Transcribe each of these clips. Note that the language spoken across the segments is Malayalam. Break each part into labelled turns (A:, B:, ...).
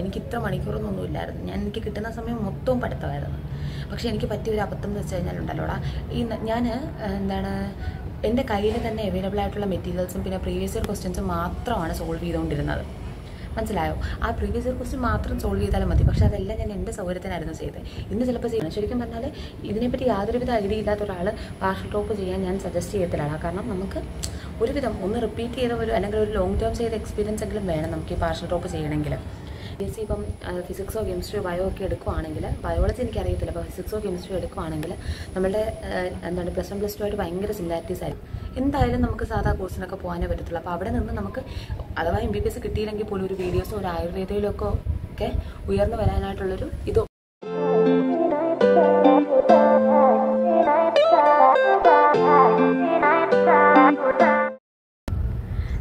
A: എനിക്ക് ഇത്ര മണിക്കൂറൊന്നും ഇല്ലായിരുന്നു. എനിക്ക് കിട്ടുന്ന സമയം മൊത്തവും പഠിത്തമായിരുന്നു. പക്ഷേ എനിക്ക് പറ്റിയൊരു അബദ്ധം എന്ന് വെച്ച് കഴിഞ്ഞാലുണ്ടല്ലോടാ, ഞാൻ എൻ്റെ കയ്യിൽ തന്നെ അവൈലബിൾ ആയിട്ടുള്ള മെറ്റീരിയൽസും പിന്നെ പ്രീവിയസ് ഇയർ ക്വസ്റ്റ്യൻസും മാത്രമാണ് സോൾവ് ചെയ്തുകൊണ്ടിരുന്നത്. മനസ്സിലായോ? ആ പ്രീവിയസ് ഇയർ ക്വസ്റ്റ്യൻ മാത്രം സോൾവ് ചെയ്താലും മതി. പക്ഷേ അതെല്ലാം ഞാൻ എൻ്റെ സൗകര്യത്തിനായിരുന്നു ചെയ്തത്. ഇന്ന് ചിലപ്പോൾ ചെയ്യണം. ശരിക്കും പറഞ്ഞാൽ ഇതിനെപ്പറ്റി യാതൊരുവിധ ഐഡിയ ഇല്ലാത്ത ഒരാൾ പാർഷ്യൽ ഡ്രോപ്പ് ചെയ്യാൻ ഞാൻ സജസ്റ്റ് ചെയ്യത്തില്ല. കാരണം നമുക്ക് ഒരുവിധം ഒന്ന് റിപ്പീറ്റ് ചെയ്ത അല്ലെങ്കിൽ ഒരു ലോങ് ടേം ചെയ്ത എക്സ്പീരിയൻസ് എങ്കിലും വേണം നമുക്ക് ഈ പാർഷ്യൽ ഡ്രോപ്പ് ചെയ്യണമെങ്കിൽ. BSc ഇപ്പം ഫിസിക്സോ കെമിസ്ട്രിയോ ബയോ ഒക്കെ എടുക്കുവാണെങ്കിൽ, ബയോളജി എനിക്കറിയത്തില്ല, അപ്പോൾ ഫിസിക്സോ കെമിസ്ട്രിയോ എടുക്കുവാണെങ്കിൽ നമ്മുടെ പ്ലസ് 1 പ്ലസ് 2 ആയിട്ട് ഭയങ്കര സിമിലാരിറ്റീസ് ആയിരിക്കും. എന്തായാലും നമുക്ക് സാധാ കോഴ്സിനൊക്കെ പോകാനേ പറ്റത്തുള്ളൂ. അപ്പോൾ അവിടെ നിന്ന് നമുക്ക് അഥവാ MBBS കിട്ടിയില്ലെങ്കിൽ പോലും ഒരു വീഡിയോസോ ഒരു ആയുർവേദയിലൊക്കെ ഒക്കെ ഉയർന്നു വരാനായിട്ടുള്ളൊരു ഇതോ.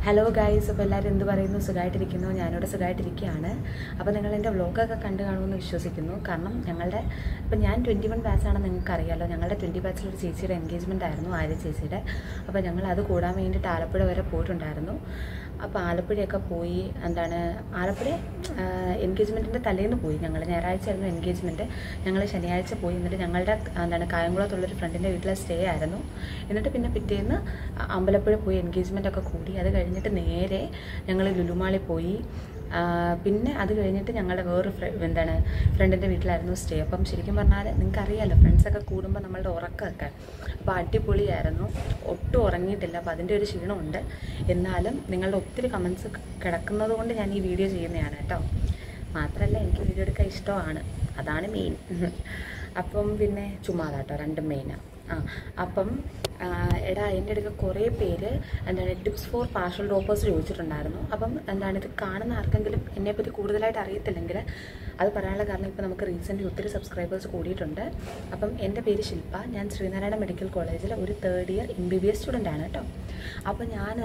A: ഹലോ ഗൈസ്, അപ്പോൾ എല്ലാവരും എന്ത് പറയുന്നു? സുഖമായിട്ടിരിക്കുന്നു? ഞാനിവിടെ സുഖമായിട്ടിരിക്കുകയാണ്. അപ്പോൾ നിങ്ങൾ എൻ്റെ വ്ളോഗൊക്കെ കണ്ടു കാണുമെന്ന് വിശ്വസിക്കുന്നു. കാരണം ഇപ്പം ഞാൻ 21 ബാച്ചാണെന്ന് നിങ്ങൾക്ക് അറിയാമല്ലോ. ഞങ്ങളുടെ 20 ബാച്ചിലൊരു ചേച്ചിയുടെ എൻഗേജ്മെൻ്റ് ആയിരുന്നു, ആര്യ ചേച്ചിയുടെ. അപ്പോൾ ഞങ്ങൾ അത് കൂടാൻ വേണ്ടിയിട്ട് ആലപ്പുഴ വരെ പോയിട്ടുണ്ടായിരുന്നു. അപ്പോൾ ആലപ്പുഴയൊക്കെ പോയി ആലപ്പുഴ എൻഗേജ്മെൻറ്റിൻ്റെ തലേന്ന് പോയി. ഞങ്ങൾ ഞായറാഴ്ച ആയിരുന്നു എൻഗേജ്മെൻറ്റ്. ഞങ്ങൾ ശനിയാഴ്ച പോയി. എന്നിട്ട് ഞങ്ങളുടെ കായംകുളത്തുള്ളൊരു ഫ്രണ്ടിൻ്റെ വീട്ടിലെ സ്റ്റേ ആയിരുന്നു. എന്നിട്ട് പിന്നെ പിറ്റേന്ന് അമ്പലപ്പുഴ പോയി എൻഗേജ്മെൻ്റ് ഒക്കെ കൂടി. അത് കഴിഞ്ഞിട്ട് നേരെ ഞങ്ങൾ ലുലുമാളിൽ പോയി. പിന്നെ അത് കഴിഞ്ഞിട്ട് ഞങ്ങളുടെ വേറൊരു ഫ്രണ്ടിൻ്റെ വീട്ടിലായിരുന്നു സ്റ്റേ. അപ്പം ശരിക്കും പറഞ്ഞാൽ നിങ്ങൾക്കറിയാമല്ലോ, ഫ്രണ്ട്സൊക്കെ കൂടുമ്പോൾ നമ്മളുടെ ഉറക്കമൊക്കെ അപ്പോൾ അടിപൊളിയായിരുന്നു. ഒട്ടും ഉറങ്ങിയിട്ടില്ല. അപ്പോൾ അതിൻ്റെ ഒരു ക്ഷീണമുണ്ട്. എന്നാലും നിങ്ങളുടെ ഒത്തിരി കമൻസ് കിടക്കുന്നത് കൊണ്ട് ഞാൻ ഈ വീഡിയോ ചെയ്യുന്നതാണ് കേട്ടോ. മാത്രമല്ല എനിക്ക് വീഡിയോ എടുക്കാൻ ഇഷ്ടമാണ്, അതാണ് മെയിൻ. അപ്പം പിന്നെ ചുമ്മാതാട്ടോ, രണ്ടും മെയിനാണ്. അപ്പം എൻ്റെ അടുക്ക കുറേ പേര് ടിപ്സ് ഫോർ പാർഷ്യൽ ഡ്രോപ്പേഴ്സ് ചോദിച്ചിട്ടുണ്ടായിരുന്നു. അപ്പം ഇത് കാണുന്ന ആർക്കെങ്കിലും എന്നെപ്പറ്റി കൂടുതലായിട്ട് അറിയത്തില്ലെങ്കിൽ അത് പറയാനുള്ള കാരണം, ഇപ്പോൾ നമുക്ക് റീസെൻ്റ്ലി ഒത്തിരി സബ്സ്ക്രൈബേഴ്സ് കൂടിയിട്ടുണ്ട്. അപ്പം എൻ്റെ പേര് ശില്പ. ഞാൻ ശ്രീനാരായണ മെഡിക്കൽ കോളേജിൽ ഒരു 3rd ഇയർ MBBS സ്റ്റുഡൻ്റ് ആണ് കേട്ടോ. അപ്പോൾ ഞാൻ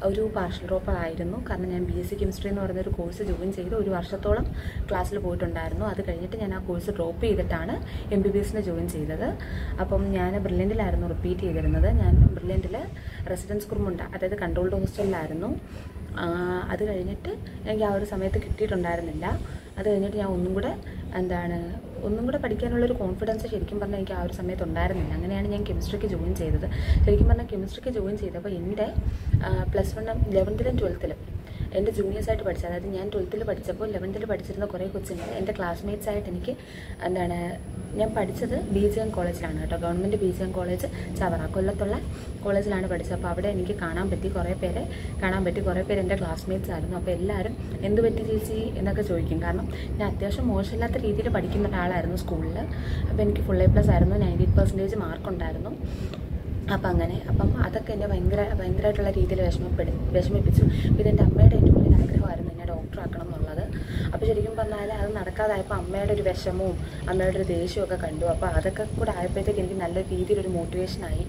A: ഒരു പാർഷ്യൽ ഡ്രോപ്പർ ആയിരുന്നു. കാരണം ഞാൻ BSc കെമിസ്ട്രി എന്ന് പറയുന്നൊരു കോഴ്സ് ജോയിൻ ചെയ്ത് 1 വർഷത്തോളം ക്ലാസ്സിൽ പോയിട്ടുണ്ടായിരുന്നു. അത് കഴിഞ്ഞിട്ട് ഞാൻ ആ കോഴ്സ് ഡ്രോപ്പ് ചെയ്തിട്ടാണ് MBBSന് ജോയിൻ ചെയ്തത്. അപ്പം ഞാൻ ബ്രില്യൻറ്റിലായിരുന്നു റിപ്പീറ്റ് ചെയ്തിരുന്നത്. ഞാൻ ബ്രില്യൻറ്റിൽ റെസിഡൻസ് കുറുമുണ്ട, അതായത് കൺട്രോൾഡ് ഹോസ്റ്റലിലായിരുന്നു. അത് കഴിഞ്ഞിട്ട് എനിക്ക് ആ ഒരു സമയത്ത് കിട്ടിയിട്ടുണ്ടായിരുന്നില്ല. അത് കഴിഞ്ഞിട്ട് ഞാൻ ഒന്നും കൂടെ പഠിക്കാനുള്ളൊരു കോൺഫിഡൻസ് ശരിക്കും പറഞ്ഞാൽ എനിക്ക് ആ ഒരു സമയത്ത് ഉണ്ടായിരുന്നില്ല. അങ്ങനെയാണ് ഞാൻ കെമിസ്ട്രിക്ക് ജോയിൻ ചെയ്തത്. ശരിക്കും പറഞ്ഞാൽ കെമിസ്ട്രിക്ക് ജോയിൻ ചെയ്തപ്പോൾ എൻ്റെ +1 11ലും 12ലും എൻ്റെ ജൂനിയേഴ്സായിട്ട് പഠിച്ച, അതായത് ഞാൻ 12ൽ പഠിച്ചപ്പോൾ 11ൽ പഠിച്ചിരുന്ന കുറേ കൊച്ചുങ്ങൾ എൻ്റെ ക്ലാസ്മേറ്റ്സ് ആയിട്ട് എനിക്ക് ഞാൻ പഠിച്ചത് BGM കോളേജിലാണ് കേട്ടോ. ഗവൺമെൻറ് BGM കോളേജ് ചവറ, കൊല്ലത്തുള്ള കോളേജിലാണ് പഠിച്ചത്. അപ്പോൾ അവിടെ എനിക്ക് കുറേ പേരെ കാണാൻ പറ്റി. കുറേ പേര് എൻ്റെ ക്ലാസ്മേറ്റ്സ് ആയിരുന്നു. അപ്പോൾ എല്ലാവരും എന്ത് പറ്റി ചേച്ചി എന്നൊക്കെ ചോദിക്കും. കാരണം ഞാൻ അത്യാവശ്യം മോശമില്ലാത്ത രീതിയിൽ പഠിക്കുന്ന ഒരാളായിരുന്നു സ്കൂളിൽ. അപ്പോൾ എനിക്ക് ഫുൾ A+ ആയിരുന്നു, 98% മാർക്കുണ്ടായിരുന്നു. അപ്പം അതൊക്കെ എന്നെ ഭയങ്കരമായിട്ടുള്ള രീതിയിൽ വിഷമിപ്പിച്ചു. പിന്നെ എൻ്റെ അമ്മയുടെ ഏറ്റവും വലിയ ആഗ്രഹമായിരുന്നു എന്നെ ഡോക്ടറാക്കണം എന്നുള്ളത്. അപ്പോൾ ശരിക്കും പറഞ്ഞാൽ അത് നടക്കാതായപ്പോൾ അമ്മയുടെ ഒരു വിഷമവും അമ്മയുടെ ഒരു ദേഷ്യമൊക്കെ കണ്ടു. അപ്പോൾ അതൊക്കെ കൂടെ ആയപ്പോഴത്തേക്ക് എനിക്ക് നല്ല രീതിയിലൊരു മോട്ടിവേഷനായി.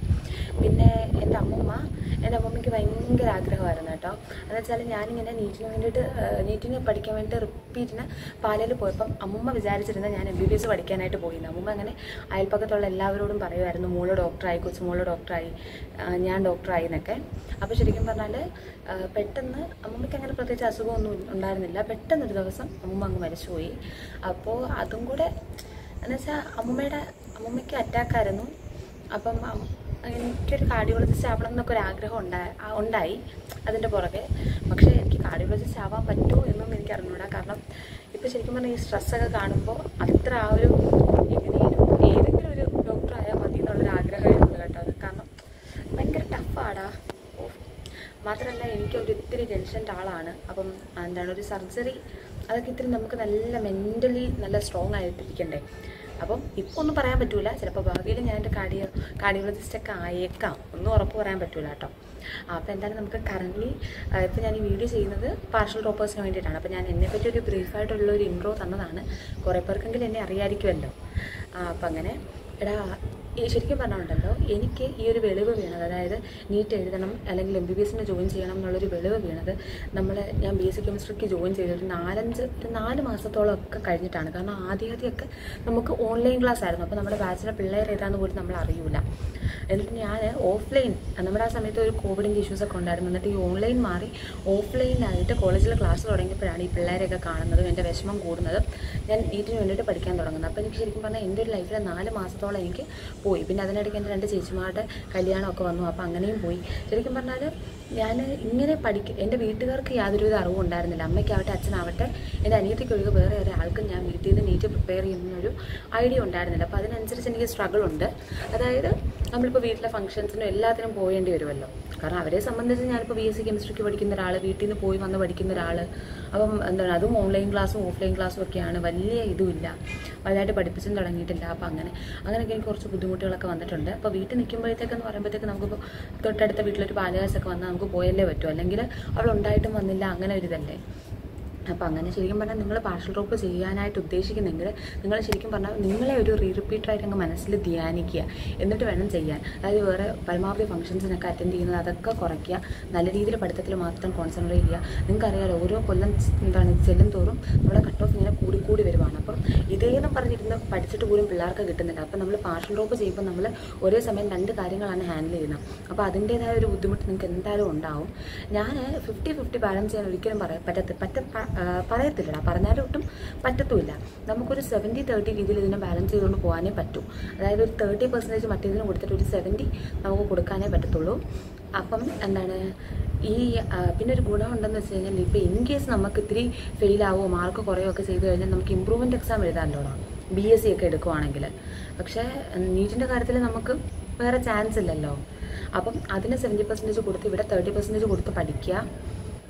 A: പിന്നെ എൻ്റെ അമ്മമ്മയ്ക്ക് ഭയങ്കര ആഗ്രഹമായിരുന്നു കേട്ടോ. എന്നുവെച്ചാൽ ഞാനിങ്ങനെ നീറ്റിന് പഠിക്കാൻ വേണ്ടിയിട്ട് റിപ്പീറ്റിന് പാലയിൽ പോയപ്പം അമ്മമ്മ വിചാരിച്ചിരുന്നത് ഞാൻ MBBS പഠിക്കാനായിട്ട് പോയിരുന്നു. അമ്മമ്മ അങ്ങനെ അയൽപ്പക്കത്തുള്ള എല്ലാവരോടും പറയുമായിരുന്നു, മോള് ഡോക്ടറായി, കൊച്ചുമോള് ഡോക്ടറായി, ഞാൻ ഡോക്ടറായി എന്നൊക്കെ. അപ്പോൾ ശരിക്കും പറഞ്ഞാൽ പെട്ടെന്ന് അമ്മമ്മയ്ക്ക് അങ്ങനെ പ്രത്യേകിച്ച് അസുഖമൊന്നും ഉണ്ടായിരുന്നില്ല. പെട്ടെന്നൊരു ദിവസം അമ്മമ്മ അങ്ങ് മരിച്ചുപോയി. അപ്പോൾ അതും കൂടെ എന്നുവെച്ചാൽ അമ്മമ്മയ്ക്ക് അറ്റാക്കായിരുന്നു. അപ്പം എനിക്കൊരു കാർഡിയോളജിസ്റ്റ് ആവണം എന്നൊക്കെ ഒരു ആഗ്രഹം ഉണ്ടായി അതിൻ്റെ പുറകെ. പക്ഷേ എനിക്ക് കാർഡിയോളജിസ്റ്റ് ആവാൻ പറ്റുമോ എന്നൊന്നും എനിക്ക് അറിഞ്ഞൂടാ. കാരണം ഇപ്പോൾ ശരിക്കും പറഞ്ഞാൽ ഈ സ്ട്രെസ്സൊക്കെ കാണുമ്പോൾ അത്ര ഏതെങ്കിലും ഒരു ഡോക്ടർ ആയാൽ മതി എന്നുള്ളൊരു ആഗ്രഹമേ ഉള്ളൂ കേട്ടോ. കാരണം ഭയങ്കര ടഫാടാ. മാത്രമല്ല എനിക്ക് ഒത്തിരി ടെൻഷൻ്റെ ആളാണ്. അപ്പം ഒരു സർജറി അതൊക്കെ ഇത്തിരി നമുക്ക് നല്ല മെൻ്റലി നല്ല സ്ട്രോങ് ആയിട്ടിരിക്കണ്ടേ. അപ്പം ഇപ്പോൾ ഒന്നും പറയാൻ പറ്റില്ല. ചിലപ്പോൾ ഭാവിയിൽ ഞാൻ എൻ്റെ കാർഡിയോളജിസ്റ്റൊക്കെ ആയേക്കാം, ഒന്നും ഉറപ്പ് പറയാൻ പറ്റില്ല കേട്ടോ. അപ്പോൾ എന്തായാലും നമുക്ക് കറൻ്റ്ലി ഇപ്പോൾ ഞാൻ ഈ വീഡിയോ ചെയ്യുന്നത് പാർഷ്യൽ ഡ്രോപ്പേഴ്സിന് വേണ്ടിയിട്ടാണ്. അപ്പോൾ ഞാൻ എന്നെപ്പറ്റി ഒരു ബ്രീഫായിട്ടുള്ളൊരു ഇൻട്രോ തന്നതാണ്. കുറേ പേർക്കെങ്കിലും എന്നെ അറിയാമായിരിക്കുമല്ലോ. അപ്പം അങ്ങനെ ശരിക്കും പറഞ്ഞിട്ടുണ്ടല്ലോ, എനിക്ക് ഈ ഒരു വെളിവ് വീണത്, അതായത് നീറ്റ് എഴുതണം അല്ലെങ്കിൽ MBBSന് ജോയിൻ ചെയ്യണം എന്നുള്ളൊരു വെളിവ് വീണത് ഞാൻ BSc കെമിസ്ട്രിക്ക് ജോയിൻ ചെയ്തൊരു 4 മാസത്തോളം ഒക്കെ കഴിഞ്ഞിട്ടാണ്. കാരണം ആദ്യമൊക്കെ നമുക്ക് ഓൺലൈൻ ക്ലാസ് ആയിരുന്നു. അപ്പോൾ നമ്മുടെ ബാച്ചിലെ പിള്ളേർ ഏതാന്ന് പോലും നമ്മൾ അറിയില്ല. എന്നിട്ട് ഞാൻ ഓഫ്ലൈൻ, നമ്മുടെ ആ സമയത്ത് ഒരു കോവിഡിൻ്റെ ഇഷ്യൂസൊക്കെ ഉണ്ടായിരുന്നു. എന്നിട്ട് ഈ ഓൺലൈൻ മാറി ഓഫ്ലൈനായിട്ട് കോളേജിൽ ക്ലാസ് തുടങ്ങിയപ്പോഴാണ് ഈ പിള്ളേരെയൊക്കെ കാണുന്നതും എൻ്റെ വിഷമം കൂടുന്നതും ഞാൻ നീറ്റിന് വേണ്ടിയിട്ട് പഠിക്കാൻ തുടങ്ങുന്നത്. അപ്പോൾ എനിക്ക് ശരിക്കും പറഞ്ഞാൽ എൻ്റെ ഒരു ലൈഫിൽ 4 മാസത്തോളം എനിക്ക് പോയി. പിന്നെ അതിനിടയ്ക്ക് എൻ്റെ 2 ചേച്ചിമാരുടെ കല്യാണമൊക്കെ വന്നു. അപ്പോൾ അങ്ങനെയും പോയി. ശരിക്കും പറഞ്ഞാൽ ഞാൻ ഇങ്ങനെ എൻ്റെ വീട്ടുകാർക്ക് യാതൊരുവിധ അറിവും ഉണ്ടായിരുന്നില്ല. അമ്മയ്ക്കാവട്ടെ അച്ഛനാവട്ടെ എൻ്റെ അനിയത്തിക്കൊഴികെ വേറെ ഒരാൾക്കും ഞാൻ വീട്ടിൽ നിന്ന് നീറ്റ് പ്രിപ്പയർ ചെയ്യുന്നൊരു ഐഡിയ ഉണ്ടായിരുന്നില്ല. അപ്പോൾ അതിനനുസരിച്ച് എനിക്ക് സ്ട്രഗിൾ ഉണ്ട്. അതായത് നമ്മളിപ്പോൾ വീട്ടിലെ ഫംഗ്ഷൻസിനും എല്ലാത്തിനും പോകേണ്ടി വരുമല്ലോ. കാരണം അവരെ സംബന്ധിച്ച് ഞാനിപ്പോൾ BSc കെമിസ്ട്രിക്ക് പഠിക്കുന്ന ഒരാൾ, വീട്ടിൽ നിന്ന് പോയി വന്ന് പഠിക്കുന്ന ഒരാൾ. അപ്പം എന്താണ്, അതും ഓൺലൈൻ ക്ലാസ്സും ഓഫ്ലൈൻ ക്ലാസ്സും ഒക്കെയാണ്. വലിയ ഇതുമില്ല, വലുതായിട്ട് പഠിപ്പിച്ചും തുടങ്ങിയിട്ടില്ല. അപ്പോൾ അങ്ങനെയൊക്കെ എനിക്ക് കുറച്ച് ബുദ്ധിമുട്ടുകളൊക്കെ വന്നിട്ടുണ്ട്. അപ്പോൾ വീട്ടിൽ നിൽക്കുമ്പോഴത്തേക്കെന്ന് പറയുമ്പോഴത്തേക്ക് നമുക്കിപ്പോൾ തൊട്ടടുത്ത വീട്ടിലൊരു പാലുകാശൊക്കെ വന്നാൽ നമുക്ക് പോയല്ലേ പറ്റൂ, അല്ലെങ്കിൽ അവളുണ്ടായിട്ടും വന്നില്ല, അങ്ങനെ ഒരു ഇതല്ലേ. അപ്പോൾ അങ്ങനെ ശരിക്കും പറഞ്ഞാൽ നിങ്ങൾ പാർഷ്യൽ ഡ്രോപ്പ് ചെയ്യാനായിട്ട് ഉദ്ദേശിക്കുന്നെങ്കിൽ നിങ്ങൾ ശരിക്കും പറഞ്ഞാൽ നിങ്ങളെ ഒരു റിപ്പീറ്ററായിട്ട് അങ്ങ് മനസ്സിൽ ധ്യാനിക്കുക, എന്നിട്ട് വേണം ചെയ്യാൻ. അതായത് വേറെ പരമാവധി ഫംഗ്ഷൻസിനൊക്കെ അറ്റൻഡ് ചെയ്യുന്നത് അതൊക്കെ കുറയ്ക്കുക, നല്ല രീതിയിൽ പഠിത്തത്തിൽ മാത്രം കോൺസെൻട്രേറ്റ് ചെയ്യുക. നിങ്ങൾക്കറിയാലോ, ഓരോ കൊല്ലം ചെല്ലും തോറും നമ്മുടെ കട്ട് ഓഫ് ഇങ്ങനെ കൂടി വരുവാണ്. അപ്പം ഇതേന്നും പറഞ്ഞിരുന്ന് പഠിച്ചിട്ട് പോലും പിള്ളേർക്ക് കിട്ടുന്നില്ല. അപ്പം നമ്മൾ പാർഷ്യൽ ഡ്രോപ്പ് ചെയ്യുമ്പോൾ നമ്മൾ ഒരേ സമയം 2 കാര്യങ്ങളാണ് ഹാൻഡിൽ ചെയ്യുന്നത്. അപ്പോൾ അതിൻ്റേതായ ഒരു ബുദ്ധിമുട്ട് നിങ്ങൾക്ക് എന്തായാലും ഉണ്ടാവും. ഞാൻ 50-50 ബാലൻസ് ചെയ്യാൻ ഒരിക്കലും പറയത്തില്ലടാ, പറഞ്ഞാലും ഒട്ടും പറ്റത്തുമില്ല. നമുക്കൊരു 70-30 രീതിയിൽ ഇതിനെ ബാലൻസ് ചെയ്തുകൊണ്ട് പോകാനേ പറ്റൂ. അതായത് ഒരു 30% മറ്റേതിന് കൊടുത്തിട്ട് ഒരു 70 നമുക്ക് കൊടുക്കാനേ പറ്റത്തുള്ളൂ. അപ്പം എന്താണ് പിന്നെ ഒരു ഗുണമുണ്ടെന്ന് വെച്ച് കഴിഞ്ഞാൽ, ഇപ്പോൾ ഇൻ കേസ് നമുക്ക് ഇത്തിരി ഫെയിലാവോ മാർക്ക് കുറയോ ഒക്കെ ചെയ്ത് കഴിഞ്ഞാൽ നമുക്ക് ഇമ്പ്രൂവ്മെൻറ്റ് എക്സാം എഴുതാമല്ലോ BSc ഒക്കെ എടുക്കുവാണെങ്കിൽ. പക്ഷേ നീറ്റിൻ്റെ കാര്യത്തിൽ നമുക്ക് വേറെ ചാൻസ് ഇല്ലല്ലോ. അപ്പം അതിന് 70% കൊടുത്ത് ഇവിടെ 30% കൊടുത്ത് പഠിക്കുക.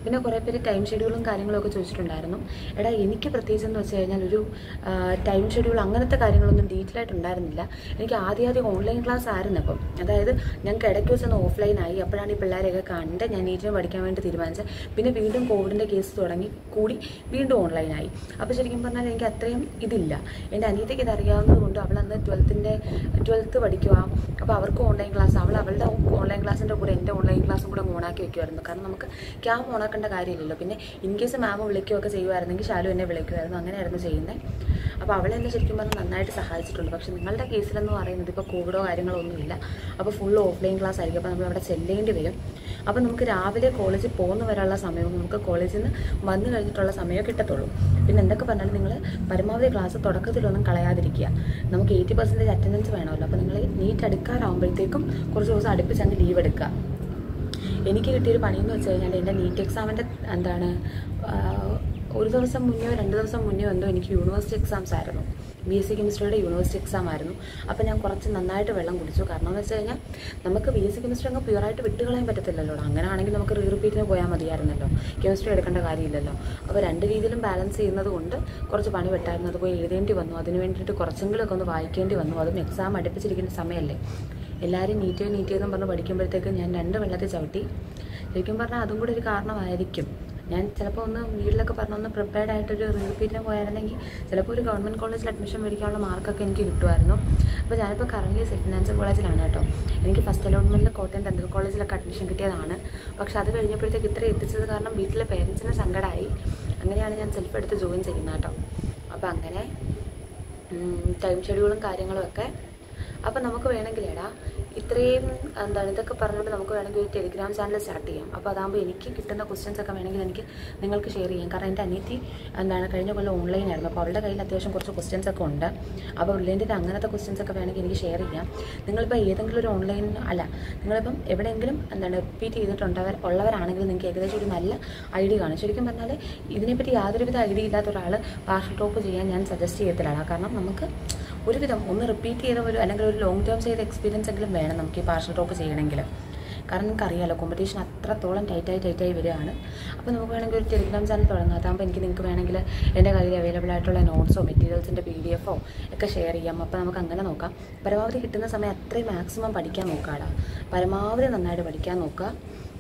A: പിന്നെ കുറേ പേര് ടൈം ഷെഡ്യൂളും കാര്യങ്ങളൊക്കെ ചോദിച്ചിട്ടുണ്ടായിരുന്നു. എടാ, എനിക്ക് പ്രത്യേകിച്ചെന്ന് വെച്ച് കഴിഞ്ഞാൽ ഒരു ടൈം ഷെഡ്യൂൾ അങ്ങനത്തെ കാര്യങ്ങളൊന്നും ഡീറ്റെയിൽ ആയിട്ട് ഉണ്ടായിരുന്നില്ല. എനിക്ക് ആദ്യം ഓൺലൈൻ ക്ലാസ് ആയിരുന്നു. അപ്പം അതായത് ഞങ്ങൾക്ക് ഇടയ്ക്ക് വെച്ചൊന്ന് ഓഫ്ലൈനായി. അപ്പോഴാണ് ഈ പിള്ളേരെയൊക്കെ കണ്ട് ഞാൻ നീറ്റിന് പഠിക്കാൻ വേണ്ടി തീരുമാനിച്ചത്. പിന്നെ വീണ്ടും കോവിഡിൻ്റെ കേസ് തുടങ്ങി കൂടി വീണ്ടും ഓൺലൈനായി. അപ്പോൾ ശരിക്കും പറഞ്ഞാൽ എനിക്ക് അത്രയും ഇതില്ല. എൻ്റെ അനിയത്തിക്ക് ഇത് അറിയാവുന്നത് കൊണ്ട് അവൾ അന്ന് 12th പഠിക്കുക. അപ്പോൾ അവർക്ക് ഓൺലൈൻ ക്ലാസ്, അവളുടെ ഓൺലൈൻ ക്ലാസ്സിൻ്റെ കൂടെ എൻ്റെ ഓൺലൈൻ ക്ലാസ്സും കൂടെ ഓണാക്കി വെക്കുമായിരുന്നു. കാരണം നമുക്ക് ക്യാം ഓണാക്കേണ്ട കാര്യമില്ലല്ലോ. പിന്നെ ഇൻ കേസ് മാം വിളിക്കുകയൊക്കെ ചെയ്യുമായിരുന്നെങ്കിൽ ശാലു എന്നെ വിളിക്കുമായിരുന്നു. അങ്ങനെയായിരുന്നു ചെയ്യുന്നത്. അപ്പോൾ അവളെന്നെ ശരിക്കും പറഞ്ഞാൽ നന്നായിട്ട് സഹായിച്ചിട്ടുണ്ട്. പക്ഷേ നിങ്ങളുടെ കേസിലെന്ന് പറയുന്നത് ഇപ്പോൾ കോവിഡോ കാര്യങ്ങളോ ഒന്നുമില്ല. അപ്പോൾ ഫുൾ ഓഫ്ലൈൻ ക്ലാസ് ആയിരിക്കും. അപ്പോൾ നമ്മൾ അവിടെ ചെല്ലേണ്ടി വരും. അപ്പോൾ നമുക്ക് രാവിലെ കോളേജിൽ പോകുന്ന വരെയുള്ള സമയവും നമുക്ക് കോളേജിൽ നിന്ന് വന്നു കഴിഞ്ഞിട്ടുള്ള സമയമേ കിട്ടത്തുള്ളൂ. പിന്നെ എന്തൊക്കെ പറഞ്ഞാലും നിങ്ങൾ പരമാവധി ക്ലാസ് തുടക്കത്തിലൊന്നും കളയാതിരിക്കുക. നമുക്ക് 80% അറ്റൻഡൻസ് വേണമല്ലോ. അപ്പോൾ നിങ്ങൾ നീറ്റ് എടുക്കാറാകുമ്പോഴത്തേക്കും കുറച്ച് ദിവസം അടുപ്പിച്ച് അങ്ങ് ലീവ് എടുക്കുക. എനിക്ക് കിട്ടിയൊരു പണിയെന്ന് വെച്ച് കഴിഞ്ഞാൽ എൻ്റെ നീറ്റ് എക്സാമിൻ്റെ ഒരു ദിവസം മുന്നോ 2 ദിവസം മുന്നോ എന്തോ എനിക്ക് യൂണിവേഴ്സിറ്റി എക്സാംസ് ആയിരുന്നു. BSc കെമിസ്ട്രിയുടെ യൂണിവേഴ്സിറ്റി എക്സാം ആയിരുന്നു. അപ്പോൾ ഞാൻ കുറച്ച് നന്നായിട്ട് വെള്ളം കുടിച്ചു. കാരണം എന്ന് വെച്ച് കഴിഞ്ഞാൽ നമുക്ക് BSc കെമിസ്ട്രി അങ്ങ് പ്യുവറായിട്ട് വിട്ടുകളയാൻ പറ്റത്തില്ലല്ലോ. അങ്ങനെയാണെങ്കിൽ നമുക്ക് റിപ്പീറ്റിന് പോയാൽ മതിയായിരുന്നല്ലോ, കെമിസ്ട്രി എടുക്കേണ്ട കാര്യമില്ലല്ലോ. അപ്പോൾ 2 രീതിയിലും ബാലൻസ് ചെയ്യുന്നത് കൊണ്ട് കുറച്ച് പണി വെട്ടായിരുന്നു. അത് പോയി എഴുതേണ്ടി വന്നു. അതിന് വേണ്ടിയിട്ട് കുറച്ചെങ്കിലുമൊക്കെ ഒന്ന് വായിക്കേണ്ടി വന്നു. അതും എക്സാം അടുപ്പിച്ചിരിക്കുന്ന സമയമല്ലേ. എല്ലാവരും നീറ്റ് എന്നും പറഞ്ഞ് പഠിക്കുമ്പോഴത്തേക്കും ഞാൻ 2 വെള്ളത്തിൽ ചവിട്ടി. ശരിക്കും പറഞ്ഞാൽ അതും കൂടെ ഒരു കാരണമായിരിക്കും. ഞാൻ ചിലപ്പോൾ വീട്ടിലൊക്കെ പറഞ്ഞൊന്ന് പ്രിപ്പയർഡ് ആയിട്ടൊരു റിപ്പീറ്റിന് പോയായിരുന്നെങ്കിൽ ചിലപ്പോൾ ഒരു ഗവൺമെൻറ് കോളേജിൽ അഡ്മിഷൻ മേടിക്കാനുള്ള മാർക്കൊക്കെ എനിക്ക് കിട്ടുമായിരുന്നു. അപ്പോൾ ഞാനിപ്പോൾ കറൻറ്റ്ലി സെൻറ്റ് ഫിനാൻഷ്യൽ കോളേജിലാണ് കേട്ടോ. എനിക്ക് ഫസ്റ്റ് അലോട്ട്മെൻറ്റിൽ കോട്ടയം ഡെൻ്റൽ കോളേജിലൊക്കെ അഡ്മിഷൻ കിട്ടിയതാണ്. പക്ഷേ അത് കഴിഞ്ഞപ്പോഴത്തേക്ക് ഇത്ര എത്തിച്ചത് കാരണം വീട്ടിലെ പേരൻസിന് സങ്കടമായി. അങ്ങനെയാണ് ഞാൻ സെൽഫ് എടുത്ത് ജോയിൻ ചെയ്യുന്നത് കേട്ടോ. അപ്പോൾ അങ്ങനെ ടൈം ഷെഡ്യൂളും കാര്യങ്ങളും ഒക്കെ. അപ്പോൾ നമുക്ക് വേണമെങ്കിലേടാ ഇത്രയും ഇതൊക്കെ പറഞ്ഞുകൊണ്ട് നമുക്ക് വേണമെങ്കിൽ ഒരു ടെലിഗ്രാം ചാനൽ സ്റ്റാർട്ട് ചെയ്യാം. അപ്പോൾ അതാകുമ്പോൾ എനിക്ക് കിട്ടുന്ന ക്വസ്റ്റ്യൻസ് ഒക്കെ വേണമെങ്കിൽ എനിക്ക് നിങ്ങൾക്ക് ഷെയർ ചെയ്യാം. കാരണം എൻ്റെ അനിയത്തി കഴിഞ്ഞ കൊല്ലം ഓൺലൈൻ ആയിരുന്നു. അപ്പോൾ അവളുടെ കയ്യിൽ അത്യാവശ്യം കുറച്ച് ക്വസ്റ്റ്യൻസ് ഒക്കെ ഉണ്ട്. അപ്പോൾ ഉള്ളതിൻ്റെ അങ്ങനത്തെ ക്വസ്റ്റ്യൻസ് ഒക്കെ വേണമെങ്കിൽ എനിക്ക് ഷെയർ ചെയ്യാം. നിങ്ങളിപ്പോൾ ഏതെങ്കിലും ഒരു ഓൺലൈൻ നിങ്ങളിപ്പം എവിടെയെങ്കിലും റിപ്പീറ്റ് ഉള്ളവരാണെങ്കിൽ നിങ്ങൾക്ക് ഏകദേശം ഒരു നല്ല ഐഡിയ കാണും. ശരിക്കും പറഞ്ഞാൽ ഇതിനെപ്പറ്റി യാതൊരുവിധ ഐഡിയ ഇല്ലാത്ത ഒരാൾ പാർഷ്യൽ ഡ്രോപ്പ് ചെയ്യാൻ ഞാൻ സജസ്റ്റ് ചെയ്യത്തില്ല. കാരണം നമുക്ക് ഒരുവിധം ഒന്ന് റിപ്പീറ്റ് ചെയ്ത അല്ലെങ്കിൽ ഒരു ലോങ് ടേം ചെയ്ത എക്സ്പീരിയൻസ് എങ്കിലും വേണം നമുക്ക് ഈ പാർഷ്യൽ ഡ്രോപ്പ് ചെയ്യണമെങ്കിൽ. കാരണം നിങ്ങൾക്ക് അറിയാമല്ലോ, കോമ്പറ്റീഷൻ അത്രത്തോളം ടൈറ്റായി വരികയാണ്. അപ്പോൾ നമുക്ക് വേണമെങ്കിൽ ഒരു ടെലിഗ്രാം ചാനൽ തുടങ്ങാം. അതാകുമ്പോൾ നിങ്ങൾക്ക് വേണമെങ്കിൽ എൻ്റെ കയ്യിൽ അവൈലബിൾ ആയിട്ടുള്ള നോട്ട്സോ മെറ്റീരിയൽസിൻ്റെ PDF ഒക്കെ ഷെയർ ചെയ്യാം. അപ്പോൾ നമുക്ക് അങ്ങനെ നോക്കാം. പരമാവധി കിട്ടുന്ന സമയം അത്രയും മാക്സിമം പഠിക്കാൻ നോക്കാടാ. പരമാവധി നന്നായിട്ട് പഠിക്കാൻ നോക്കുക.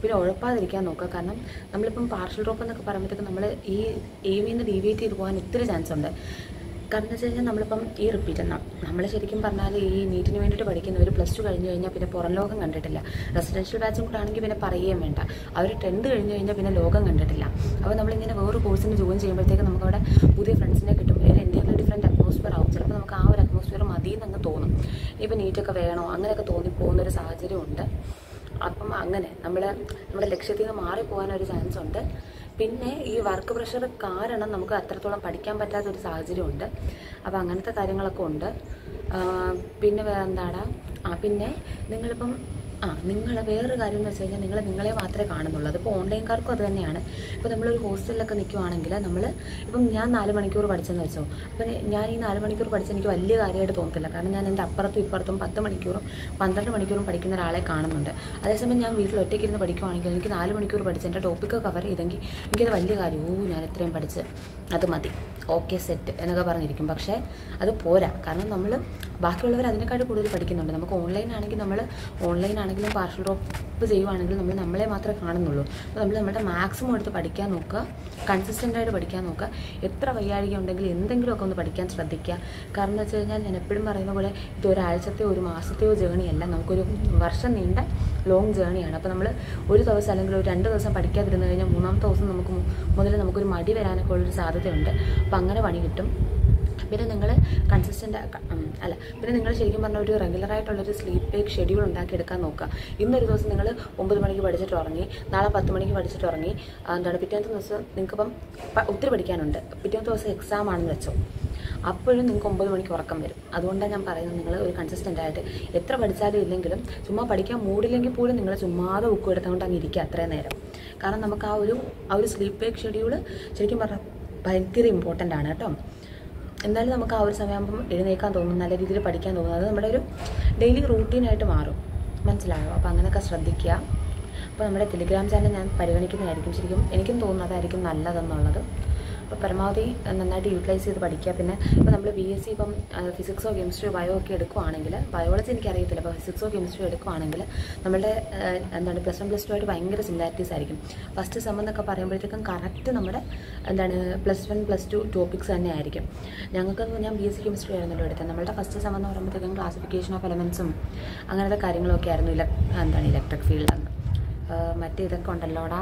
A: പിന്നെ ഉഴപ്പാതിരിക്കാൻ നോക്കുക. കാരണം നമ്മളിപ്പം പാർഷ്യൽ ഡ്രോപ്പ് എന്നൊക്കെ പറയുമ്പോഴത്തേക്കും നമ്മൾ ഈ എയിമിൽ നിന്ന് ഡീവിയേറ്റ് ചെയ്ത് പോകാൻ ഒത്തിരി ചാൻസ് ഉണ്ട്. കാരണം എന്ന് വെച്ച് കഴിഞ്ഞാൽ നമ്മളിപ്പം ഈ റിപ്പീറ്റ് നമ്മൾ ശരിക്കും പറഞ്ഞാൽ ഈ നീറ്റിന് വേണ്ടിയിട്ട് പഠിക്കുന്നവർ +2 കഴിഞ്ഞ് കഴിഞ്ഞാൽ പിന്നെ പുറം ലോകം കണ്ടിട്ടില്ല. റെസിഡൻഷ്യൽ ബാച്ചും കൂടെ ആണെങ്കിൽ പിന്നെ പറയുകയും വേണ്ട. അവർ 10th കഴിഞ്ഞ് കഴിഞ്ഞാൽ പിന്നെ ലോകം കണ്ടിട്ടില്ല. അപ്പോൾ നമ്മളിങ്ങനെ വേറൊരു കോഴ്സിന് ജോയിൻ ചെയ്യുമ്പോഴത്തേക്ക് നമുക്കവിടെ പുതിയ ഫ്രണ്ട്സിനെ കിട്ടും. അതിൽ എന്തെങ്കിലും ഡിഫറെൻറ്റ് അറ്റ്മോസ്ഫിയർ ആവും. ചിലപ്പോൾ നമുക്ക് ആ ഒരു അറ്റ്മോസ്ഫിയർ മതിയെന്നങ്ങ് തോന്നും. ഇപ്പോൾ നീറ്റൊക്കെ വേണോ അങ്ങനെയൊക്കെ തോന്നിപ്പോകുന്നൊരു സാഹചര്യമുണ്ട്. അപ്പം അങ്ങനെ നമ്മുടെ ലക്ഷ്യത്തിൽ നിന്ന് മാറിപ്പോകാനൊരു ചാൻസ് ഉണ്ട്. പിന്നെ ഈ വർക്ക് പ്രഷർ കാരണം നമുക്ക് അത്രത്തോളം പഠിക്കാൻ പറ്റാത്തൊരു സാഹചര്യമുണ്ട്. അപ്പോൾ അങ്ങനത്തെ കാര്യങ്ങളൊക്കെ ഉണ്ട്. പിന്നെ എന്താണ് പിന്നെ നിങ്ങളിപ്പം നിങ്ങൾ വേറൊരു കാര്യം എന്ന് വെച്ച് കഴിഞ്ഞാൽ നിങ്ങളെ മാത്രമേ കാണുന്നുള്ളൂ. അതിപ്പോൾ ഓൺലൈൻകാർക്കും അത് തന്നെയാണ്. ഇപ്പോൾ നമ്മളൊരു ഹോസ്റ്റലിലൊക്കെ നിൽക്കുവാണെങ്കിൽ ഇപ്പം ഞാൻ 4 മണിക്കൂർ പഠിച്ചെന്ന് വെച്ചോ. അപ്പം ഞാൻ ഈ 4 മണിക്കൂർ പഠിച്ച് എനിക്ക് വലിയ കാര്യമായിട്ട് തോന്നത്തില്ല. കാരണം ഞാൻ എൻ്റെ അപ്പുറത്തും ഇപ്പുറത്തും 10 മണിക്കൂറും 12 മണിക്കൂറും പഠിക്കുന്ന ഒരാളെ കാണുന്നുണ്ട്. അതേസമയം ഞാൻ വീട്ടിൽ ഒറ്റയ്ക്കിരുന്ന് പഠിക്കുവാണെങ്കിൽ എനിക്ക് 4 മണിക്കൂർ പഠിച്ച് എൻ്റെ ടോപ്പിക്ക് കവർ ചെയ്തെങ്കിൽ എനിക്കത് വലിയ കാര്യം. ഞാൻ എത്രയും പഠിച്ച് അത് മതി, ഓക്കെ സെറ്റ് എന്നൊക്കെ പറഞ്ഞിരിക്കും. പക്ഷേ അത് പോരാ. കാരണം നമ്മൾ ബാക്കിയുള്ളവർ അതിനെക്കാട്ട് കൂടുതൽ പഠിക്കുന്നുണ്ട്. നമുക്ക് ഓൺലൈനാണെങ്കിലും പാർഷ്യൽ ഡ്രോപ്പ് ചെയ്യുവാണെങ്കിലും നമ്മളെ മാത്രമേ കാണുന്നുള്ളൂ. അപ്പോൾ നമ്മുടെ മാക്സിമം എടുത്ത് പഠിക്കാൻ നോക്കുക, കൺസിസ്റ്റൻ്റായിട്ട് പഠിക്കാൻ നോക്കുക. എത്ര വയ്യാഴിക ഉണ്ടെങ്കിലും എന്തെങ്കിലുമൊക്കെ ഒന്ന് പഠിക്കാൻ ശ്രദ്ധിക്കുക. കാരണം എന്ന് വെച്ച് കഴിഞ്ഞാൽ ഞാൻ എപ്പോഴും പറയുന്ന പോലെ ഇത് ഒരാഴ്ചത്തെയോ ഒരു മാസത്തെയോ ജേണിയല്ല, നമുക്കൊരു വർഷം നീണ്ട ലോങ് ജേണിയാണ്. അപ്പോൾ നമ്മൾ ഒരു ദിവസം അല്ലെങ്കിൽ ഒരു 2 ദിവസം പഠിക്കാതിരുന്നു കഴിഞ്ഞാൽ 3-ാമത്തെ ദിവസം നമുക്കൊരു മടി വരാനൊക്കെ ഉള്ളൊരു സാധ്യതയുണ്ട്. അപ്പോൾ അങ്ങനെ പണി കിട്ടും. പിന്നെ നിങ്ങൾ പിന്നെ നിങ്ങൾ ശരിക്കും പറഞ്ഞാൽ ഒരു റെഗുലറായിട്ടുള്ളൊരു സ്ലീപ്പ് വേക്ക് ഷെഡ്യൂൾ ഉണ്ടാക്കിയെടുക്കാൻ നോക്കുക. ഇന്നൊരു ദിവസം നിങ്ങൾ 9 മണിക്ക് പഠിച്ചിട്ട് ഉറങ്ങി, നാളെ 10 മണിക്ക് പഠിച്ചിട്ട് ഉറങ്ങി. പിറ്റേത്തെ ദിവസം നിങ്ങൾക്കിപ്പം ഒത്തിരി പഠിക്കാനുണ്ട്, പിറ്റേത്തെ ദിവസം എക്സാം ആണെന്ന് വെച്ചോ, അപ്പോഴും നിങ്ങൾക്ക് 9 മണിക്ക് ഉറക്കം വരും. അതുകൊണ്ടാണ് ഞാൻ പറയുന്നത്, നിങ്ങൾ ഒരു കൺസിസ്റ്റൻ്റായിട്ട് എത്ര പഠിച്ചാലും ഇല്ലെങ്കിലും ചുമ്മാ പഠിക്കാൻ മൂടില്ലെങ്കിൽ പോലും നിങ്ങൾ ചുമ്മാതെ ബുക്ക് എടുത്തുകൊണ്ട് അങ്ങ് ഇരിക്കുക അത്രയും നേരം. കാരണം നമുക്ക് ആ ഒരു സ്ലീപ്പ് വേക്ക് ഷെഡ്യൂൾ ശരിക്കും പറഞ്ഞാൽ ഭയങ്കര ഇമ്പോർട്ടൻ്റ് ആണ് കേട്ടോ. എന്തായാലും നമുക്ക് ആ ഒരു സമയമാകുമ്പം എഴുന്നേക്കാൻ തോന്നും, നല്ല രീതിയിൽ പഠിക്കാൻ തോന്നും. അത് നമ്മുടെ ഒരു ഡെയിലി റൂട്ടീനായിട്ട് മാറും. മനസ്സിലായോ? അപ്പോൾ അങ്ങനെയൊക്കെ ശ്രദ്ധിക്കുക. അപ്പോൾ നമ്മുടെ ടെലിഗ്രാം ചാനൽ ഞാൻ പരിഗണിക്കുന്നതായിരിക്കും. ശരിക്കും എനിക്കും തോന്നുന്നത് അതായിരിക്കും നല്ലതെന്നുള്ളത്. അപ്പോൾ പരമാവധി നന്നായിട്ട് യൂട്ടിലൈസ് ചെയ്ത് പഠിക്കുക. പിന്നെ ഇപ്പോൾ നമ്മൾ BSc ഇപ്പം ഫിസിക്സോ കെമിസ്ട്രിയോ ബയോ ഒക്കെ എടുക്കുവാണെങ്കിൽ, ബയോളജി എനിക്കറിയത്തില്ല, അപ്പോൾ ഫിസിക്സോ കെമിസ്ട്രിയോ എടുക്കുവാണെങ്കിൽ നമ്മളുടെ +1 +2 ആയിട്ട് ഭയങ്കര സിമിലാരിറ്റീസ് ആയിരിക്കും. ഫസ്റ്റ് സെം എന്നൊക്കെ പറയുമ്പോഴത്തേക്കും കറക്റ്റ് നമ്മുടെ +1 +2 ടോപ്പിക്സ് തന്നെ ആയിരിക്കും. ഞാൻ BSc കെമിസ്ട്രി ആയിരുന്നല്ലോ എടുത്തത്. നമ്മളുടെ ഫസ്റ്റ് സെം എന്ന് പറയുമ്പോഴത്തേക്കും ക്ലാസിഫിക്കേഷൻ ഓഫ് എലമെൻസും അങ്ങനത്തെ കാര്യങ്ങളൊക്കെ ആയിരുന്നു. ഇലക്ട്രിക് ഫീൽഡ് മറ്റേ ഇതൊക്കെ ഉണ്ടല്ലോടാ,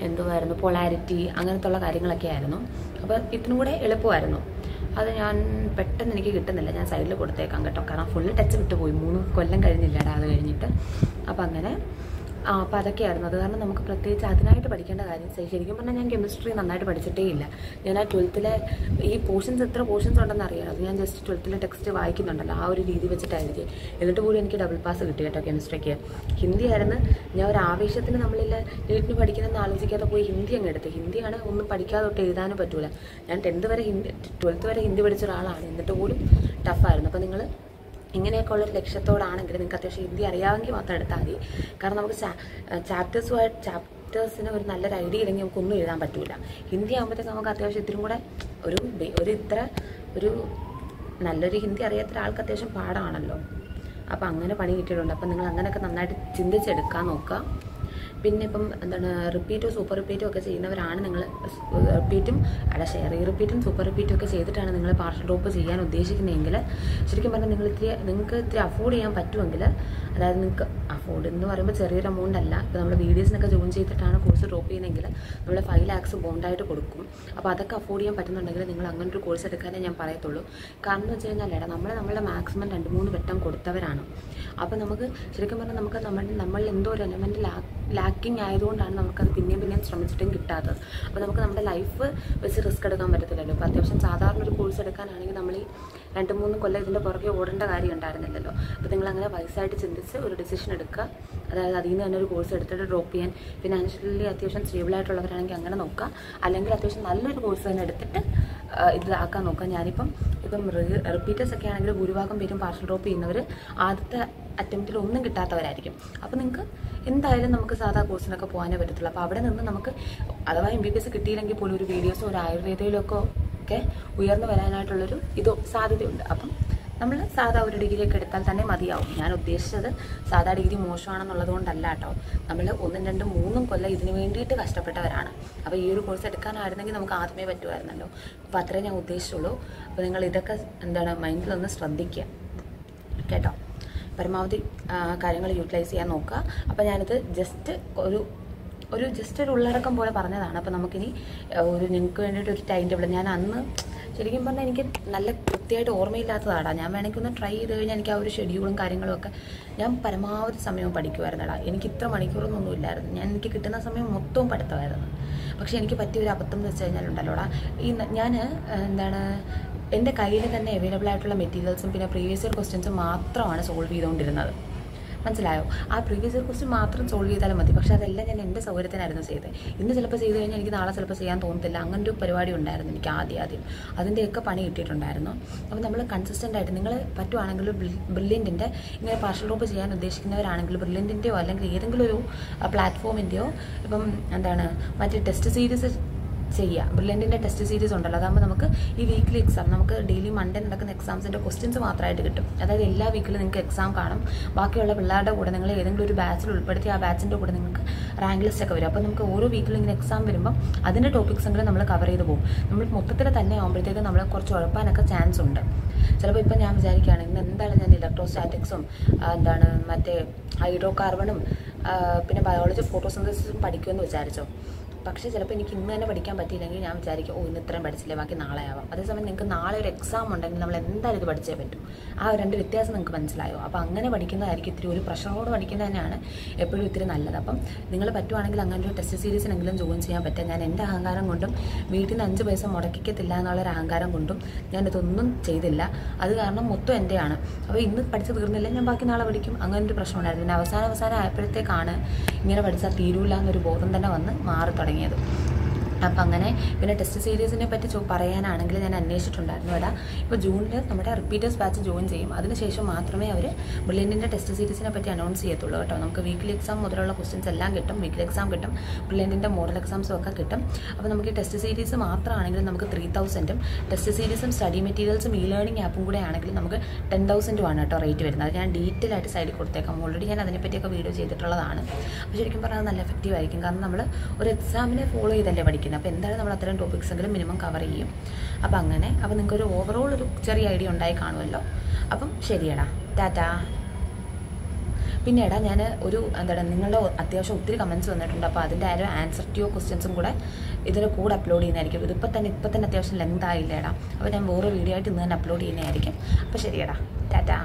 A: എന്തുമായിരുന്നു, പൊളാരിറ്റി, അങ്ങനത്തെ ഉള്ള കാര്യങ്ങളൊക്കെ ആയിരുന്നു. അപ്പോൾ ഇതിനും കൂടെ എളുപ്പമായിരുന്നു. അത് ഞാൻ പെട്ടെന്ന് എനിക്ക് കിട്ടുന്നില്ല, ഞാൻ സൈഡിൽ കൊടുത്തേക്കാം കേട്ടോ. കാരണം ഫുൾ ടച്ച് വിട്ടുപോയി, 3 കൊല്ലം കഴിഞ്ഞില്ലടാ അത് കഴിഞ്ഞിട്ട്. അപ്പോൾ അങ്ങനെ അപ്പോൾ അതൊക്കെയായിരുന്നു. അത് കാരണം നമുക്ക് പ്രത്യേകിച്ച് അതിനായിട്ട് പഠിക്കേണ്ട കാര്യം ശരിക്കും പറഞ്ഞാൽ ഞാൻ കെമിസ്ട്രി നന്നായിട്ട് പഠിച്ചിട്ടേ ഇല്ല. ഞാൻ ആ 12th ഈ എത്ര പോർഷൻസ് ഉണ്ടെന്ന് അറിയാം. അത് ഞാൻ ജസ്റ്റ് 12th ടെക്സ്റ്റ് വായിക്കുന്നുണ്ടല്ലോ, ആ ഒരു രീതി വെച്ചിട്ടായിരിക്കും. എന്നിട്ട് കൂടി എനിക്ക് ഡബിൾ പാസ് കിട്ടി കേട്ടോ കെമിസ്ട്രിക്ക്. ഹിന്ദി ആയിരുന്നു, ഞാൻ ഒരു ആവേശത്തിന് നമ്മളിൽ നീറ്റിന് പഠിക്കുന്നതെന്ന് ആലോചിക്കാതെ പോയി ഹിന്ദി അങ്ങ് എടുത്ത്. ഹിന്ദിയാണ് ഒന്നും പഠിക്കാതെ തൊട്ട് എഴുതാനും പറ്റൂല. ഞാൻ 12th വരെ ഹിന്ദി പഠിച്ച ഒരാളാണ്, എന്നിട്ട് പോലും ടഫായിരുന്നു. അപ്പോൾ നിങ്ങൾ ഇങ്ങനെയൊക്കെ ഉള്ളൊരു ലക്ഷ്യത്തോടാണെങ്കിൽ നിങ്ങൾക്ക് അത്യാവശ്യം ഹിന്ദി അറിയാമെങ്കിൽ മാത്രം എടുത്താൽ മതി. കാരണം നമുക്ക് ചാപ്റ്റേഴ്സിന് ഒരു നല്ലൊരു ഐഡിയ ഇല്ലെങ്കിൽ നമുക്കൊന്നും എഴുതാൻ പറ്റില്ല. ഹിന്ദി ആകുമ്പോഴത്തേക്ക് നമുക്ക് അത്യാവശ്യം ഇത്തിരി കൂടെ ഒരു നല്ലൊരു ഹിന്ദി അറിയാത്ത ഒരാൾക്ക് അത്യാവശ്യം പാടാണല്ലോ. അപ്പോൾ അങ്ങനെ പണി കിട്ടിയിട്ടുണ്ട്. അപ്പോൾ നിങ്ങൾ അങ്ങനെയൊക്കെ നന്നായിട്ട് ചിന്തിച്ചെടുക്കാൻ നോക്കുക. പിന്നെ ഇപ്പം റിപ്പീറ്റോ സൂപ്പർ റിപ്പീറ്റോ ഒക്കെ ചെയ്യുന്നവരാണ് നിങ്ങൾ റിപ്പീറ്റും സൂപ്പർ റിപ്പീറ്റും ഒക്കെ ചെയ്തിട്ടാണ് നിങ്ങൾ പാർഷ്യൽ ഡ്രോപ്പ് ചെയ്യാൻ ഉദ്ദേശിക്കുന്നതെങ്കിൽ ശരിക്കും പറഞ്ഞാൽ നിങ്ങൾക്ക് ഇത്തിരി അഫോർഡ് ചെയ്യാൻ പറ്റുമെങ്കിൽ, അതായത് നിങ്ങൾക്ക് അഫോർഡ് എന്ന് പറയുമ്പോൾ ചെറിയൊരു എമൗണ്ട് അല്ല. ഇപ്പോൾ നമ്മൾ BDSനൊക്കെ ജോയിൻ ചെയ്തിട്ടാണ് കോഴ്സ് ഡ്രോപ്പ് ചെയ്യുന്നതെങ്കിൽ നമ്മൾ 5 lakhs ബോണ്ടായിട്ട് കൊടുക്കും. അപ്പോൾ അതൊക്കെ അഫോർഡ് ചെയ്യാൻ പറ്റുന്നുണ്ടെങ്കിൽ നിങ്ങൾ അങ്ങനെ ഒരു കോഴ്സ് എടുക്കാനേ ഞാൻ പറയത്തുള്ളൂ. കാരണം എന്ന് വെച്ച് കഴിഞ്ഞാൽ നമ്മളുടെ മാക്സിമം 2-3 വട്ടം കൊടുത്തവരാണ്. അപ്പോൾ നമുക്ക് ശരിക്കും പറഞ്ഞാൽ നമുക്ക് നമ്മളിൽ എന്തോ ഒരു എലമെൻറ്റ് ലാക്കിങ് ആയതുകൊണ്ടാണ് നമുക്കത് പിന്നെയും ശ്രമിച്ചിട്ടും കിട്ടാത്തത്. അപ്പോൾ നമുക്ക് നമ്മുടെ ലൈഫ് വെച്ച് റിസ്ക് എടുക്കാൻ പറ്റത്തില്ലല്ലോ. അപ്പോൾ അത്യാവശ്യം സാധാരണ ഒരു കോഴ്സ് എടുക്കാനാണെങ്കിൽ നമ്മൾ ഈ 2-3 കൊല്ലം ഇതിൻ്റെ പുറകെ ഓടേണ്ട കാര്യം ഉണ്ടായിരുന്നില്ലല്ലോ. അപ്പോൾ നിങ്ങളങ്ങനെ വയസ്സായിട്ട് ചിന്തിച്ച് ഒരു ഡിസിഷൻ എടുക്കുക. അതായത് അതിൽ നിന്ന് തന്നെ ഒരു കോഴ്സ് എടുത്തിട്ട് ഡ്രോപ്പ് ചെയ്യാൻ, ഫിനാൻഷ്യലി അത്യാവശ്യം സ്റ്റേബിളായിട്ടുള്ളവരാണെങ്കിൽ അങ്ങനെ നോക്കുക. അല്ലെങ്കിൽ അത്യാവശ്യം നല്ലൊരു കോഴ്സ് തന്നെ എടുത്തിട്ട് ഇതാക്കാൻ നോക്കുക. ഇപ്പം റിപ്പീറ്റേഴ്സ് ഒക്കെ ആണെങ്കിൽ ഭൂരിഭാഗം പേരും പാർഷ്യൽ ഡ്രോപ്പ് ചെയ്യുന്നവർ ആദ്യത്തെ അറ്റംപ്റ്റിൽ ഒന്നും കിട്ടാത്തവരായിരിക്കും. അപ്പോൾ നിങ്ങൾക്ക് എന്തായാലും നമുക്ക് സാധാ കോഴ്സിനൊക്കെ പോകാനേ പറ്റത്തുള്ളൂ. അപ്പോൾ അവിടെ നിന്ന് നമുക്ക് അഥവാ MBBS കിട്ടിയില്ലെങ്കിൽ പോലും ഒരു വീഡിയോസോ ഒരു ആയുർവേദയിലൊക്കെ ഉയർന്നു വരാനായിട്ടുള്ളൊരു സാധ്യതയുണ്ട്. അപ്പം നമ്മൾ സാധാ ഒരു ഡിഗ്രിയൊക്കെ എടുത്താൽ തന്നെ മതിയാവും. ഞാൻ ഉദ്ദേശിച്ചത് സാധാ ഡിഗ്രി മോശമാണെന്നുള്ളത് കൊണ്ടല്ല കേട്ടോ. നമ്മൾ 1, 2, 3 കൊല്ലം ഇതിന് വേണ്ടിയിട്ട് കഷ്ടപ്പെട്ടവരാണ്. അപ്പോൾ ഈ ഒരു കോഴ്സ് എടുക്കാനായിരുന്നെങ്കിൽ നമുക്ക് ആദ്യമേ പറ്റുമായിരുന്നല്ലോ. അപ്പോൾ അത്രേ ഞാൻ ഉദ്ദേശിച്ചുള്ളൂ. അപ്പോൾ നിങ്ങൾ ഇതൊക്കെ മൈൻഡിലൊന്ന് ശ്രദ്ധിക്കുക കേട്ടോ. പരമാവധി കാര്യങ്ങൾ യൂട്ടിലൈസ് ചെയ്യാൻ നോക്കുക. അപ്പോൾ ഞാനിത് ജസ്റ്റ് ഒരു ഉള്ളടക്കം പോലെ പറഞ്ഞതാണ്. അപ്പോൾ നമുക്കിനി നിങ്ങൾക്ക് വേണ്ടിയിട്ട് ഒരു ടൈം ടേബിൾ, ഞാൻ അന്ന് ശരിക്കും പറഞ്ഞാൽ എനിക്ക് നല്ല കൃത്യമായിട്ട് ഓർമ്മയില്ലാത്തതാടാ. ഞാൻ വേണമെങ്കിൽ ഒന്ന് ട്രൈ ചെയ്ത് കഴിഞ്ഞാൽ എനിക്ക് ആ ഒരു ഷെഡ്യൂളും കാര്യങ്ങളും ഒക്കെ ഞാൻ പരമാവധി സമയവും പഠിക്കുമായിരുന്നടാ. എനിക്ക് ഇത്ര മണിക്കൂറൊന്നും ഇല്ലായിരുന്നു. എനിക്ക് കിട്ടുന്ന സമയം മൊത്തവും പഠിത്തമായിരുന്നു. പക്ഷേ എനിക്ക് പറ്റിയൊരു അബദ്ധം എന്ന് വെച്ച് കഴിഞ്ഞാലുണ്ടല്ലോടാ, ഞാൻ എൻ്റെ കയ്യിൽ തന്നെ അവൈലബിൾ ആയിട്ടുള്ള മെറ്റീരിയൽസും പിന്നെ പ്രീവിയസ് ഇയർ ക്വസ്റ്റ്യൻസും മാത്രമാണ് സോൾവ് ചെയ്തുകൊണ്ടിരുന്നത്. മനസ്സിലായോ? ആ പ്രീവിയസ് ഇയർ ക്വസ്റ്റ്യൻ മാത്രം സോൾവ് ചെയ്താലും മതി. പക്ഷേ അതെല്ലാം ഞാൻ എൻ്റെ സൗകര്യത്തിനായിരുന്നു ചെയ്തത്. ഇന്ന് ചിലപ്പോൾ ചെയ്ത് കഴിഞ്ഞാൽ എനിക്ക് നാളെ ചിലപ്പോൾ ചെയ്യാൻ തോന്നത്തില്ല. അങ്ങനെ ഒരു പരിപാടി ഉണ്ടായിരുന്നു എനിക്ക് ആദ്യം. അതിൻ്റെയൊക്കെ പണി കിട്ടിയിട്ടുണ്ടായിരുന്നു. അപ്പോൾ നമ്മൾ കൺസിസ്റ്റൻ്റ് ആയിട്ട്, നിങ്ങൾ പറ്റുവാണെങ്കിൽ ബ്രില്യൻറ്റിൻ്റെ ഇങ്ങനെ പാർഷ്യൽ ഡ്രോപ്പ് ചെയ്യാൻ ഉദ്ദേശിക്കുന്നവരാണെങ്കിൽ ബ്രില്യൻറ്റിൻ്റെയോ അല്ലെങ്കിൽ ഏതെങ്കിലും ഒരു പ്ലാറ്റ്ഫോമിൻ്റെയോ ഇപ്പം മറ്റേ ടെസ്റ്റ് സീരീസ് ചെയ്യുക. ബ്രില്യൻറ്റിൻ്റെ ടെസ്റ്റ് സീരീസ് ഉണ്ടല്ലോ, അതാകുമ്പോൾ നമുക്ക് ഈ വീക്കിലി എക്സാം, നമുക്ക് ഡെയിലി മൺഡേ നടക്കുന്ന എക്സാംസിൻ്റെ ക്വസ്റ്റ്യൻസ് മാത്രമായിട്ട് കിട്ടും. അതായത് എല്ലാ വീക്കിലും നിങ്ങൾക്ക് എക്സാം കാണും. ബാക്കിയുള്ള പിള്ളേരുടെ കൂടെ നിങ്ങൾ ഏതെങ്കിലും ഒരു ബാച്ചിൽ ഉൾപ്പെടുത്തി ആ ബാച്ചിൻ്റെ കൂടെ നിങ്ങൾക്ക് റാങ്ക് ലിസ്റ്റ് ഒക്കെ വരും. അപ്പോൾ നമുക്ക് ഓരോ വീക്കിലും ഇങ്ങനെ എക്സാം വരുമ്പോൾ അതിൻ്റെ ടോപ്പിക്സ് എങ്കിലും നമ്മൾ കവർ ചെയ്ത് പോകും. നമ്മൾ മൊത്തത്തിൽ തന്നെ ആകുമ്പോഴത്തേക്കും നമ്മളെ കുറച്ച് ഉഴപ്പാനൊക്കെ ചാൻസ് ഉണ്ട്. ചിലപ്പോൾ ഇപ്പം ഞാൻ വിചാരിക്കുകയാണ് ഇന്ന് ഞാൻ ഇലക്ട്രോസ്റ്റാറ്റിക്സും മറ്റേ ഹൈഡ്രോ കാർബണും പിന്നെ ബയോളജി ഫോട്ടോസിന്തസിസും പഠിക്കുമെന്ന് വിചാരിച്ചോ. പക്ഷേ ചിലപ്പോൾ എനിക്ക് ഇന്ന് തന്നെ പഠിക്കാൻ പറ്റിയില്ലെങ്കിൽ ഞാൻ വിചാരിക്കും ഇന്ന് ഇത്രയും പഠിച്ചില്ലേ, ബാക്കി നാളെ ആവാം. അതേസമയം നിങ്ങൾക്ക് നാളെ ഒരു എക്സാം ഉണ്ടെങ്കിൽ നമ്മൾ എന്തായാലും ഇത് പഠിച്ചേ പറ്റൂ. ആ രണ്ട് വ്യത്യാസം നിങ്ങൾക്ക് മനസ്സിലായോ? അപ്പോൾ അങ്ങനെ പഠിക്കുന്നതായിരിക്കും ഇത്തിരി ഒരു പ്രഷറോട് പഠിക്കുന്നത് തന്നെയാണ് എപ്പോഴും ഇത്തിരി നല്ലത്. അപ്പം നിങ്ങൾ പറ്റുവാണെങ്കിൽ അങ്ങനെ ഒരു ടെസ്റ്റ് സീരീസിനെങ്കിലും ജോയിൻ ചെയ്യാൻ പറ്റുക. ഞാൻ എൻ്റെ അഹങ്കാരം കൊണ്ടും വീട്ടിൽ നിന്ന് 5 പൈസ മുടക്കിക്കത്തില്ല എന്നുള്ളൊരു അഹങ്കാരം കൊണ്ടും ഞാനിതൊന്നും ചെയ്തില്ല. അത് കാരണം മൊത്തം എൻ്റെയാണ്. അപ്പോൾ ഇന്ന് പഠിച്ച് തീർന്നില്ല, ഞാൻ ബാക്കി നാളെ പഠിക്കും. അങ്ങനെ ഒരു പ്രശ്നമുണ്ടായിരുന്നു. പിന്നെ അവസാനം ആയപ്പോഴത്തേക്കാണ് ഇങ്ങനെ പഠിച്ചാൽ തീരൂല എന്നൊരു ബോധം തന്നെ വന്ന് മാറി തുടങ്ങിയത്. അപ്പം അങ്ങനെ പിന്നെ ടെസ്റ്റ് സീരീസിനെ പറ്റി പറയാനാണെങ്കിൽ ഞാൻ അന്വേഷിച്ചിട്ടുണ്ടായിരുന്നു. ഇപ്പോൾ ജൂണിൽ നമ്മുടെ റിപ്പീറ്റേഴ്സ് ബാച്ച് ജോയിൻ ചെയ്യും. അതിനുശേഷം മാത്രമേ അവർ ബ്രില്യൻറ്റിൻ്റെ ടെസ്റ്റ് സീരീസിനെ പറ്റി അനൗൺസ് ചെയ്യത്തുള്ളൂ കേട്ടോ. നമുക്ക് വീക്കിലി എക്സാം മുതലുള്ള ക്വസ്റ്റ്യൻസ് എല്ലാം കിട്ടും. വീക്കിലി എക്സാം കിട്ടും, ബ്രില്യൻറ്റിൻ്റെ മോഡൽ എക്സാംസും ഒക്കെ കിട്ടും. അപ്പോൾ നമുക്ക് ഈ ടെസ്റ്റ് സീരീസ് മാത്രമാണെങ്കിൽ നമുക്ക് 3000-ഉം ടെസ്റ്റ് സീരീസും സ്റ്റഡി മെറ്റീരിയൽസും ലേണിംഗ് ആപ്പും കൂടെ ആണെങ്കിൽ നമുക്ക് 10,000-ഉമാണ് കേട്ടോ റേറ്റ് വരുന്നത്. ഞാൻ ഡീറ്റെയിൽ ആയിട്ട് സൈഡിൽ കൊടുത്തേക്കാം. ഓൾറെഡി ഞാൻ അതിനെപ്പറ്റിയൊക്കെ വീഡിയോ ചെയ്തിട്ടുള്ളതാണ്. അപ്പോൾ ശരിക്കും പറഞ്ഞാൽ നല്ല എഫക്റ്റീവ് ആയിരിക്കും. കാരണം നമ്മൾ ഒരു എക്സാമിനെ ഫോളോ ചെയ്തല്ലേ പഠിക്കുന്നത്. അപ്പോൾ എന്തായാലും നമ്മൾ അത്തരം ടോപ്പിക്സ് എങ്കിലും മിനിമം കവർ ചെയ്യും. അപ്പോൾ അങ്ങനെ നിങ്ങൾക്കൊരു ഓവറോൾ ഒരു ചെറിയ ഐഡിയ ഉണ്ടായി കാണുമല്ലോ. അപ്പം ശരിയടാ, ടാറ്റാ. പിന്നെ ഞാൻ നിങ്ങളുടെ അത്യാവശ്യം ഒത്തിരി കമൻറ്റ്സ് വന്നിട്ടുണ്ട്. അപ്പോൾ അതിൻ്റെ ഒരു ആൻസർ ടു യുവർ ക്വസ്റ്റ്യൻസും കൂടെ ഇതിൻ്റെ കൂടെ അപ്ലോഡ് ചെയ്യുന്നതായിരിക്കും. ഇപ്പം തന്നെ അത്യാവശ്യം ലെങ്ത് ആയില്ലേടാ. അപ്പോൾ ഞാൻ വേറെ വീഡിയോ ആയിട്ട് ഇന്ന് തന്നെ അപ്ലോഡ് ചെയ്യുന്നതായിരിക്കും. അപ്പോൾ ശരിയടാ, ടാറ്റാ.